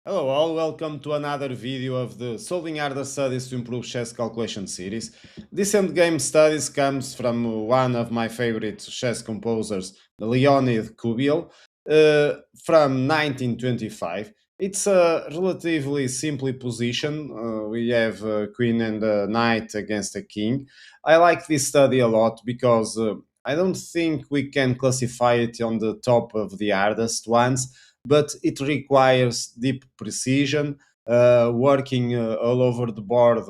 Hello all, welcome to another video of the Solving Harder Studies to Improve Chess Calculation series. This endgame studies comes from one of my favorite chess composers, Leonid Kubbel, from 1925. It's a relatively simple position. We have a queen and a knight against a king. I like this study a lot because I don't think we can classify it on the top of the hardest ones, but it requires deep precision, working all over the board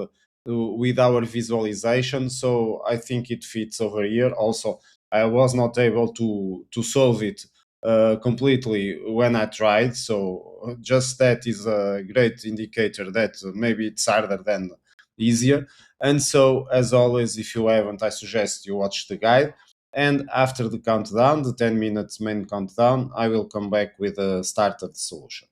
with our visualization. So I think it fits over here. Also, I was not able to solve it completely when I tried. So just that is a great indicator that maybe it's harder than easier. And so, as always, if you haven't, I suggest you watch the guide, and after the countdown, the 10 minutes main countdown, I will come back with the start of the solution.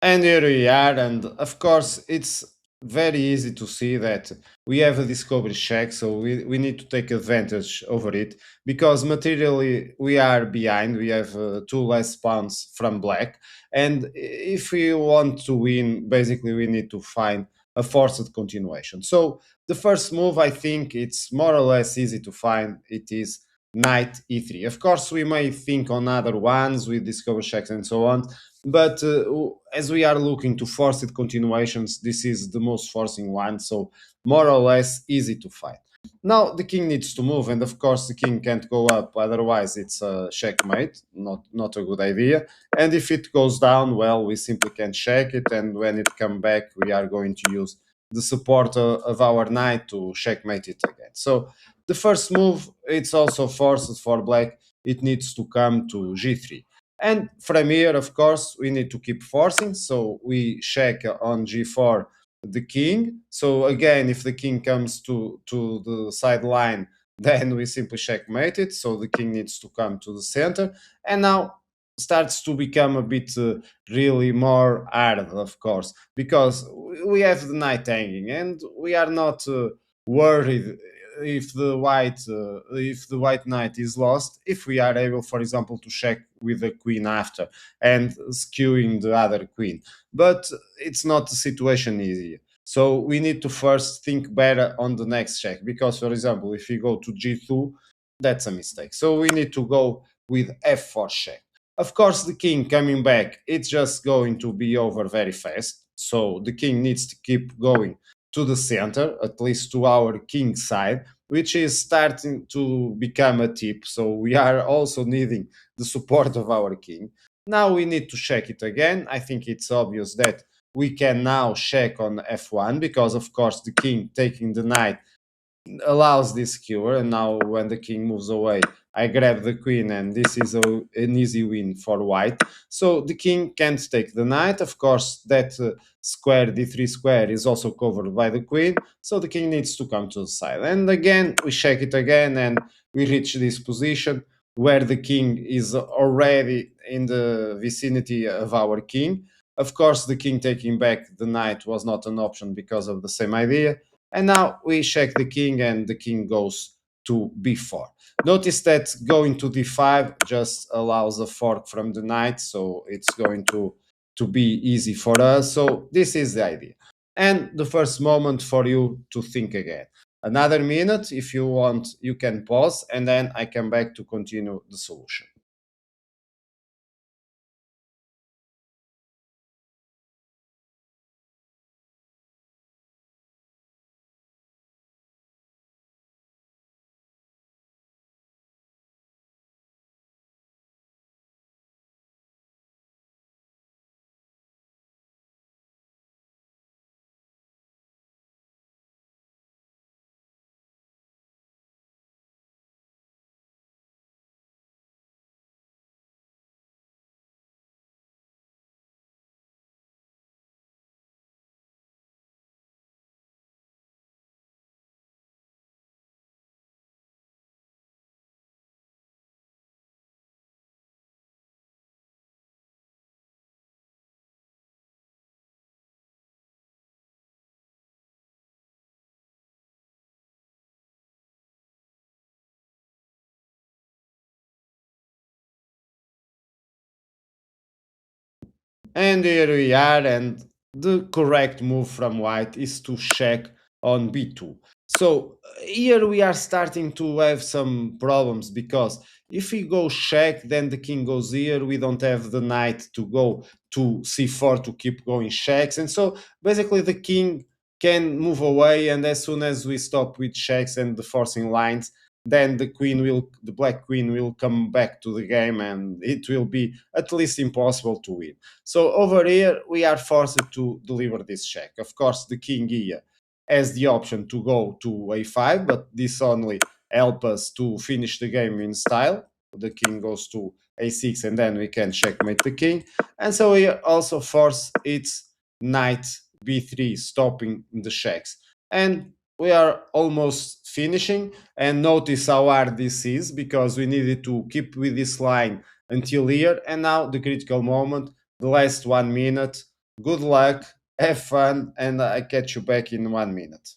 And here we are, and of course, it's very easy to see that we have a discovery check, so we need to take advantage over it because materially we are behind. We have two less pawns from black, and if we want to win, basically we need to find a forced continuation. So the first move, I think, it's more or less easy to find. It is knight e3. Of course, we may think on other ones with discovery checks and so on, but as we are looking to forced continuations, this is the most forcing one, so more or less easy to fight. Now the king needs to move, and of course the king can't go up, otherwise it's a checkmate, not a good idea. And if it goes down, well, we simply can check it, and when it come back, we are going to use the support of our knight to checkmate it again. So the first move, it's also forced for black. It needs to come to g3. And from here, of course, we need to keep forcing. So we check on g4 the king. So again, if the king comes to the sideline, then we simply checkmate it. So the king needs to come to the center. And now starts to become a bit really more hard, of course, because we have the knight hanging and we are not worried if the white knight is lost, if we are able, for example, to check with the queen after and skewing the other queen. But it's not the situation easy, so we need to first think better on the next check, because for example, if we go to g2, that's a mistake. So we need to go with f4 check. Of course, the king coming back, it's just going to be over very fast, so the king needs to keep going to the center, at least to our king side, which is starting to become a tip. So we are also needing the support of our king. Now we need to check it again. I think it's obvious that we can now check on f1 because, of course, the king taking the knight allows this cure. And now when the king moves away, I grab the queen, and this is an easy win for white. So the king can't take the knight. Of course, that square, d3 square, is also covered by the queen, so the king needs to come to the side. And again, we check it again, and we reach this position where the king is already in the vicinity of our king. Of course, the king taking back the knight was not an option because of the same idea. And now we check the king, and the king goes to b4. Notice that going to d5 just allows a fork from the knight, so it's going to be easy for us. So this is the idea. And the first moment for you to think again. Another minute, if you want, you can pause, and then I come back to continue the solution. And here we are, and the correct move from white is to check on b2. So here we are starting to have some problems, because if we go check, then the king goes here, we don't have the knight to go to c4 to keep going checks, and so basically the king can move away, and as soon as we stop with checks and the forcing lines, then the black queen will come back to the game, and it will be at least impossible to win. So over here, we are forced to deliver this check. Of course, the king here has the option to go to a5, but this only helps us to finish the game in style. The king goes to a6, and then we can checkmate the king. And so we also force its knight b3, stopping the checks. And we are almost finishing. And notice how hard this is, because we needed to keep with this line until here. And now the critical moment, the last 1 minute. Good luck, have fun, and I catch you back in 1 minute.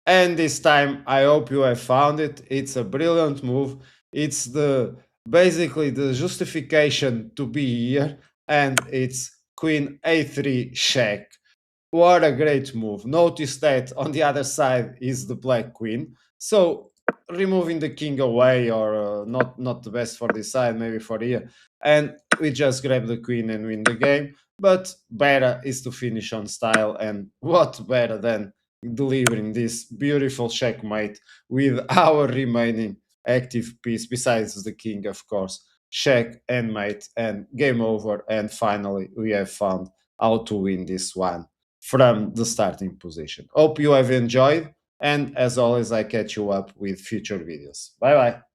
And this time, I hope you have found it. It's a brilliant move. It's the basically the justification to be here, and it's Queen A3 check. What a great move. Notice that on the other side is the black queen. So removing the king away, or not the best for this side, maybe for here. And we just grab the queen and win the game. But better is to finish on style. And what better than delivering this beautiful checkmate with our remaining active piece, besides the king, of course. Check and mate and game over. And finally, we have found how to win this one from the starting position. Hope you have enjoyed, and as always, I catch you up with future videos. Bye bye.